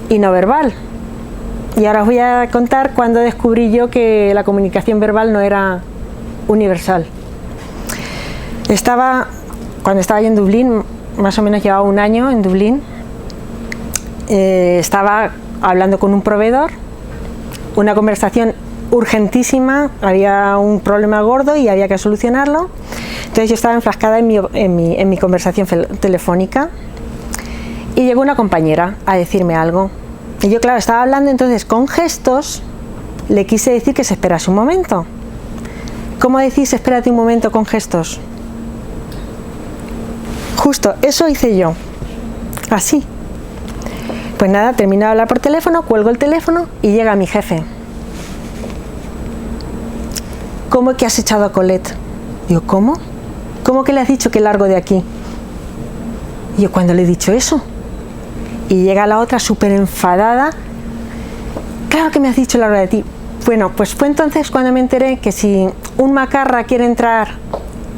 y no verbal. Y ahora os voy a contar cuando descubrí yo que la comunicación verbal no era universal. Cuando estaba yo en Dublín, más o menos llevaba un año en Dublín, estaba hablando con un proveedor, una conversación urgentísima, había un problema gordo y había que solucionarlo. Entonces yo estaba enfrascada en mi conversación telefónica y llegó una compañera a decirme algo. Y yo, claro, estaba hablando, entonces con gestos le quise decir que se esperase un momento. ¿Cómo decís espérate un momento con gestos? Justo eso hice yo, así. Pues nada, termino de hablar por teléfono, cuelgo el teléfono y llega mi jefe. ¿Cómo que has echado a Colette? Digo, ¿cómo? ¿Cómo que le has dicho que largo de aquí? Y yo, ¿cuándo le he dicho eso? Y llega la otra súper enfadada. Claro que me has dicho largo de ti. Bueno, pues fue entonces cuando me enteré que si un macarra quiere entrar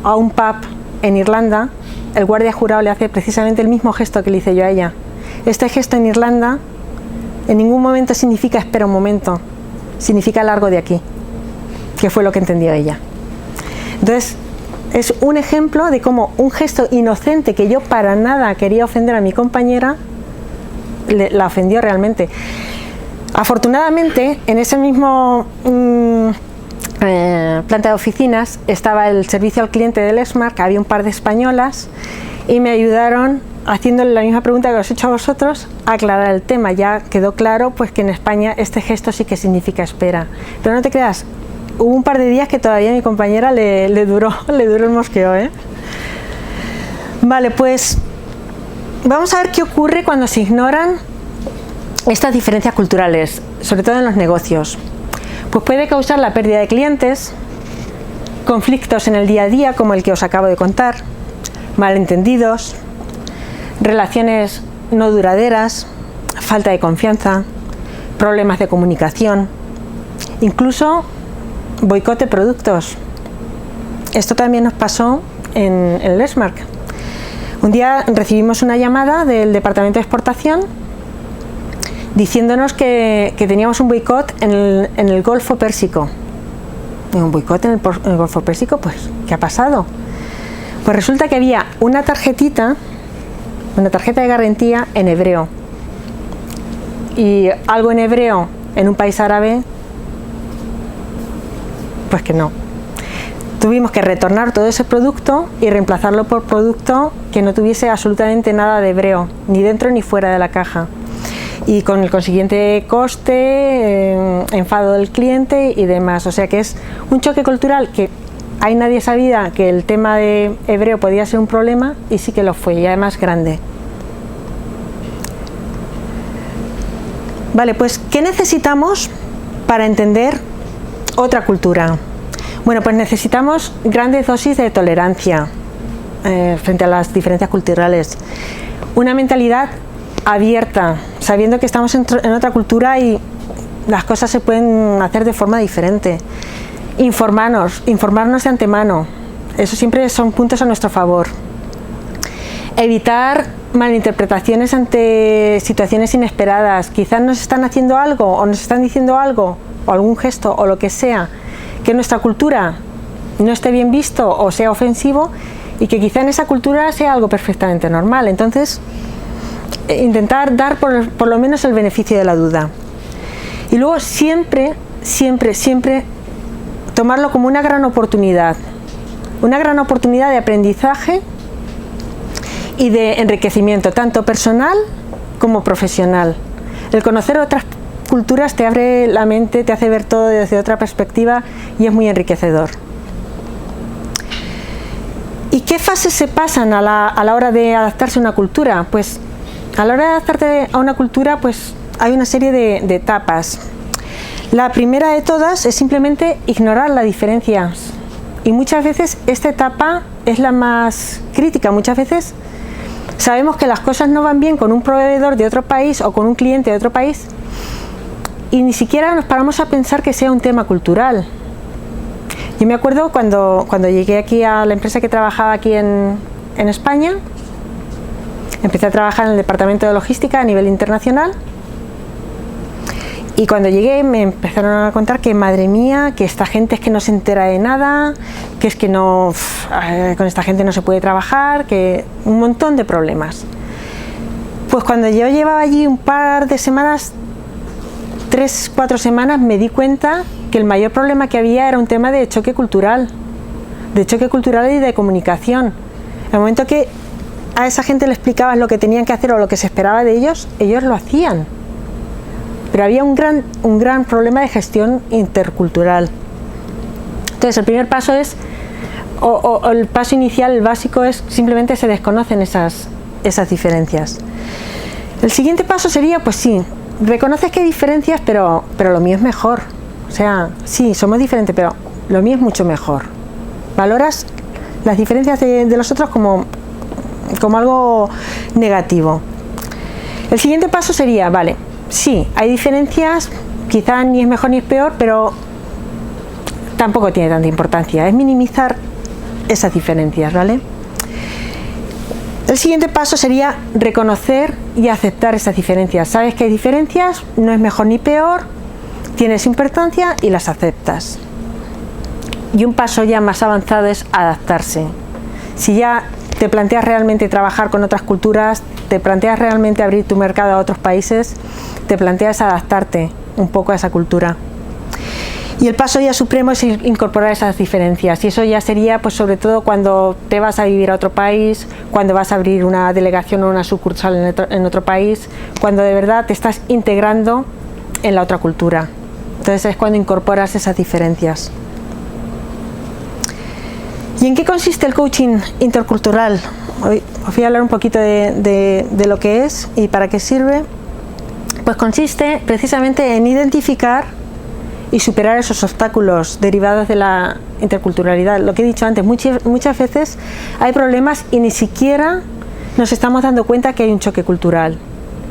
a un pub en Irlanda, el guardia jurado le hace precisamente el mismo gesto que le hice yo a ella. Este gesto en Irlanda en ningún momento significa espera un momento, significa largo de aquí, que fue lo que entendió ella. Entonces, es un ejemplo de cómo un gesto inocente que yo para nada quería ofender a mi compañera, la ofendió realmente. Afortunadamente, en ese mismo planta de oficinas estaba el servicio al cliente del Lexmark, había un par de españolas y me ayudaron haciéndole la misma pregunta que os he hecho a vosotros, a aclarar el tema. Ya quedó claro pues que en España este gesto sí que significa espera, pero no te creas, hubo un par de días que todavía a mi compañera le duró el mosqueo, ¿eh? Vale, pues vamos a ver qué ocurre cuando se ignoran estas diferencias culturales, sobre todo en los negocios. Pues puede causar la pérdida de clientes, conflictos en el día a día como el que os acabo de contar, malentendidos, relaciones no duraderas, falta de confianza, problemas de comunicación, incluso boicot de productos. Esto también nos pasó en el Lexmark. Un día recibimos una llamada del departamento de exportación diciéndonos que teníamos un boicot en el Golfo Pérsico. ¿Un boicot en el Golfo Pérsico? Pues, ¿qué ha pasado? Pues resulta que había una tarjeta de garantía en hebreo. Y algo en hebreo en un país árabe, pues que no. Tuvimos que retornar todo ese producto y reemplazarlo por producto que no tuviese absolutamente nada de hebreo, ni dentro ni fuera de la caja. Y con el consiguiente coste, enfado del cliente y demás. O sea que es un choque cultural que ahí nadie sabía que el tema de hebreo podía ser un problema, y sí que lo fue, y además grande. Vale, pues ¿qué necesitamos para entender otra cultura? Bueno, pues necesitamos grandes dosis de tolerancia frente a las diferencias culturales, una mentalidad abierta, sabiendo que estamos en otra cultura y las cosas se pueden hacer de forma diferente. Informarnos de antemano, eso siempre son puntos a nuestro favor. Evitar malinterpretaciones ante situaciones inesperadas. Quizás nos están haciendo algo o nos están diciendo algo o algún gesto o lo que sea que en nuestra cultura no esté bien visto o sea ofensivo, y que quizá en esa cultura sea algo perfectamente normal. Entonces, intentar dar por lo menos el beneficio de la duda. Y luego siempre tomarlo como una gran oportunidad de aprendizaje y de enriquecimiento, tanto personal como profesional. El conocer otras culturas te abre la mente, te hace ver todo desde otra perspectiva y es muy enriquecedor. ¿Y qué fases se pasan a la hora de adaptarse a una cultura? Pues a la hora de adaptarte a una cultura, pues hay una serie de etapas. La primera de todas es simplemente ignorar las diferencias, y muchas veces esta etapa es la más crítica. Muchas veces sabemos que las cosas no van bien con un proveedor de otro país o con un cliente de otro país, y ni siquiera nos paramos a pensar que sea un tema cultural. Yo me acuerdo cuando llegué aquí a la empresa que trabajaba aquí en España, empecé a trabajar en el departamento de logística a nivel internacional, y cuando llegué me empezaron a contar que, madre mía, que esta gente es que no se entera de nada, que es que no, con esta gente no se puede trabajar, que un montón de problemas. Pues cuando yo llevaba allí un par de semanas, 3-4 semanas, me di cuenta que el mayor problema que había era un tema de choque cultural y de comunicación. En el momento que a esa gente le explicabas lo que tenían que hacer o lo que se esperaba de ellos, ellos lo hacían. Pero había un gran problema de gestión intercultural. Entonces el primer paso es, o el paso inicial, el básico, es simplemente se desconocen esas diferencias. El siguiente paso sería, pues sí, reconoces que hay diferencias, pero lo mío es mejor. O sea, sí, somos diferentes, pero lo mío es mucho mejor. Valoras las diferencias de los otros como algo negativo. El siguiente paso sería, vale, sí, hay diferencias, quizá ni es mejor ni es peor, pero tampoco tiene tanta importancia. Es minimizar esas diferencias, ¿vale? El siguiente paso sería reconocer y aceptar esas diferencias. Sabes que hay diferencias, no es mejor ni peor, tienes importancia y las aceptas. Y un paso ya más avanzado es adaptarse. Si ya te planteas realmente trabajar con otras culturas, te planteas realmente abrir tu mercado a otros países, te planteas adaptarte un poco a esa cultura. Y el paso ya supremo es incorporar esas diferencias, y eso ya sería, pues, sobre todo cuando te vas a vivir a otro país, cuando vas a abrir una delegación o una sucursal en otro país, cuando de verdad te estás integrando en la otra cultura. Entonces es cuando incorporas esas diferencias. ¿Y en qué consiste el coaching intercultural? Hoy os voy a hablar un poquito de lo que es y para qué sirve. Pues consiste precisamente en identificar y superar esos obstáculos derivados de la interculturalidad. Lo que he dicho antes, muchas veces hay problemas y ni siquiera nos estamos dando cuenta que hay un choque cultural.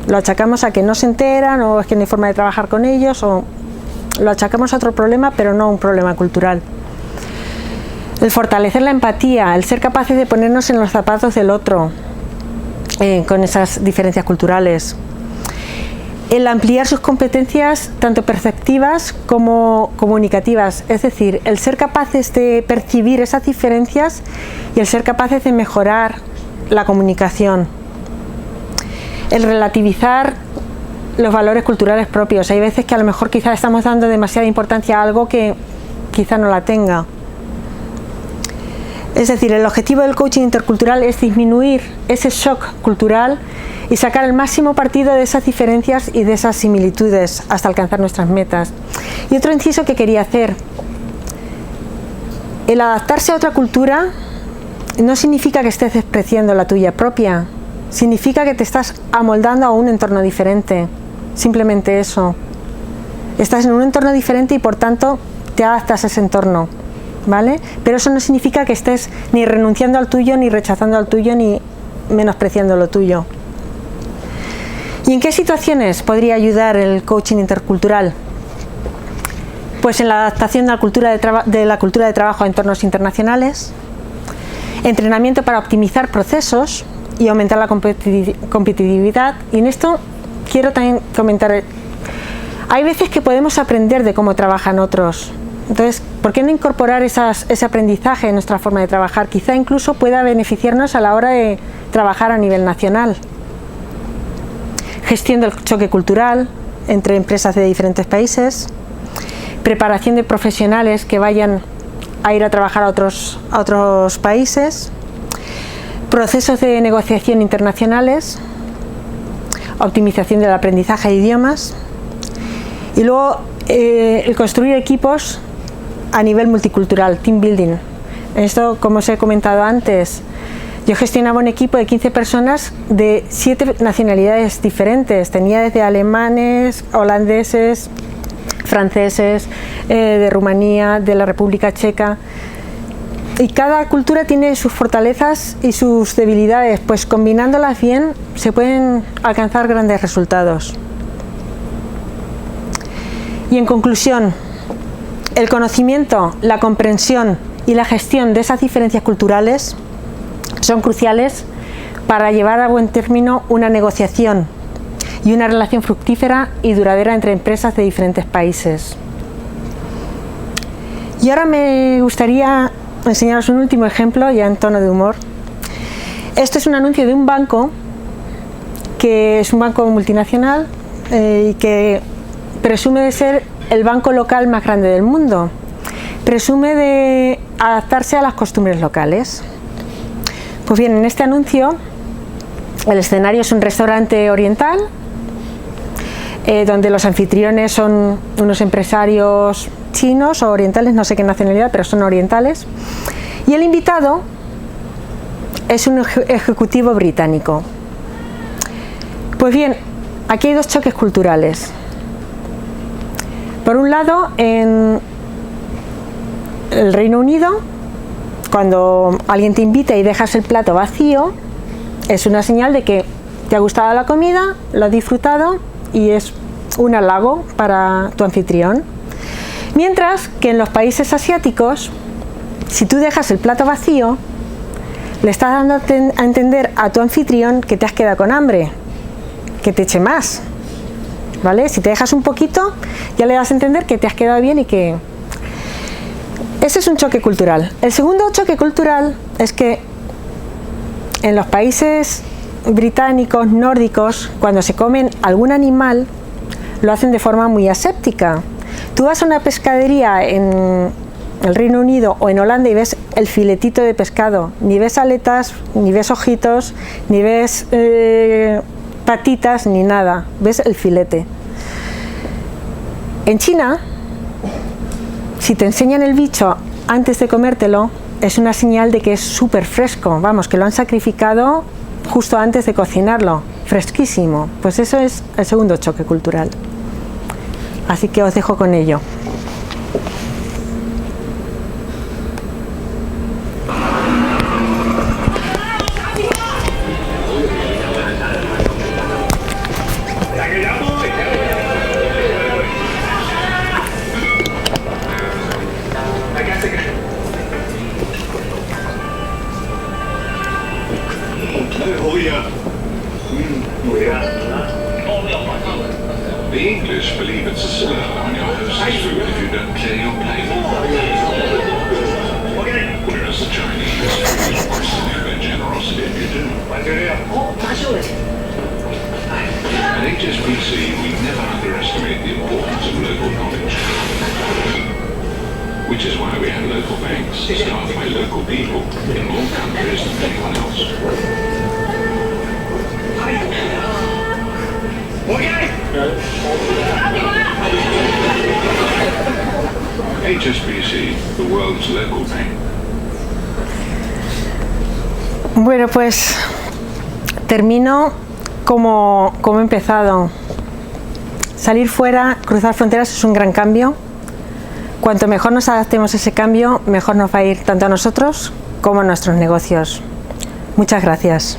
Lo achacamos a que no se enteran, o es que no hay forma de trabajar con ellos, o lo achacamos a otro problema, pero no a un problema cultural. El fortalecer la empatía, el ser capaces de ponernos en los zapatos del otro con esas diferencias culturales. El ampliar sus competencias tanto perceptivas como comunicativas, es decir, el ser capaces de percibir esas diferencias y el ser capaces de mejorar la comunicación. El relativizar los valores culturales propios. Hay veces que a lo mejor quizás estamos dando demasiada importancia a algo que quizá no la tenga. Es decir, el objetivo del coaching intercultural es disminuir ese shock cultural y sacar el máximo partido de esas diferencias y de esas similitudes hasta alcanzar nuestras metas. Y otro inciso que quería hacer. El adaptarse a otra cultura no significa que estés despreciando la tuya propia, significa que te estás amoldando a un entorno diferente, simplemente eso. Estás en un entorno diferente y por tanto te adaptas a ese entorno, ¿vale? Pero eso no significa que estés ni renunciando al tuyo, ni rechazando al tuyo, ni menospreciando lo tuyo. ¿Y en qué situaciones podría ayudar el coaching intercultural? Pues en la adaptación de la cultura de trabajo a entornos internacionales, entrenamiento para optimizar procesos y aumentar la competitividad. Y en esto quiero también comentar, hay veces que podemos aprender de cómo trabajan otros. Entonces, ¿por qué no incorporar ese aprendizaje en nuestra forma de trabajar? Quizá incluso pueda beneficiarnos a la hora de trabajar a nivel nacional. Gestión del choque cultural entre empresas de diferentes países, preparación de profesionales que vayan a ir a trabajar a otros países, procesos de negociación internacionales, optimización del aprendizaje de idiomas y luego el construir equipos a nivel multicultural, team building. Esto, como os he comentado antes, yo gestionaba un equipo de 15 personas de 7 nacionalidades diferentes. Tenía desde alemanes, holandeses, franceses, de Rumanía, de la República Checa. Y cada cultura tiene sus fortalezas y sus debilidades, pues combinándolas bien se pueden alcanzar grandes resultados. Y en conclusión, el conocimiento, la comprensión y la gestión de esas diferencias culturales son cruciales para llevar a buen término una negociación y una relación fructífera y duradera entre empresas de diferentes países. Y ahora me gustaría enseñaros un último ejemplo, ya en tono de humor. Esto es un anuncio de un banco, que es un banco multinacional y que presume de ser el banco local más grande del mundo. Presume de adaptarse a las costumbres locales. Pues bien, en este anuncio el escenario es un restaurante oriental donde los anfitriones son unos empresarios chinos o orientales, no sé qué nacionalidad, pero son orientales, y el invitado es un ejecutivo británico. Pues bien, aquí hay dos choques culturales. Por un lado, en el Reino Unido, cuando alguien te invita y dejas el plato vacío, es una señal de que te ha gustado la comida, lo has disfrutado y es un halago para tu anfitrión. Mientras que en los países asiáticos, si tú dejas el plato vacío, le estás dando a entender a tu anfitrión que te has quedado con hambre, que te eche más, ¿vale? Si te dejas un poquito, ya le das a entender que te has quedado bien y que... Ese es un choque cultural. El segundo choque cultural es que en los países británicos, nórdicos, cuando se comen algún animal, lo hacen de forma muy aséptica. Tú vas a una pescadería en el Reino Unido o en Holanda y ves el filetito de pescado. Ni ves aletas, ni ves ojitos, ni ves patitas, ni nada. Ves el filete. En China, si te enseñan el bicho antes de comértelo, es una señal de que es súper fresco. Vamos, que lo han sacrificado justo antes de cocinarlo. Fresquísimo. Pues eso es el segundo choque cultural. Así que os dejo con ello. The English believe it's a slur on your host's food if you don't clear your plate. Whereas the Chinese is questioning their generosity if you do. At HSBC, we never underestimate the importance of local knowledge. Which is why we have local banks staffed by local people in more countries than anyone else. Okay. HSBC, the world's local bank. Bueno, pues termino como he empezado. Salir fuera, cruzar fronteras es un gran cambio. Cuanto mejor nos adaptemos a ese cambio, mejor nos va a ir tanto a nosotros como a nuestros negocios. Muchas gracias.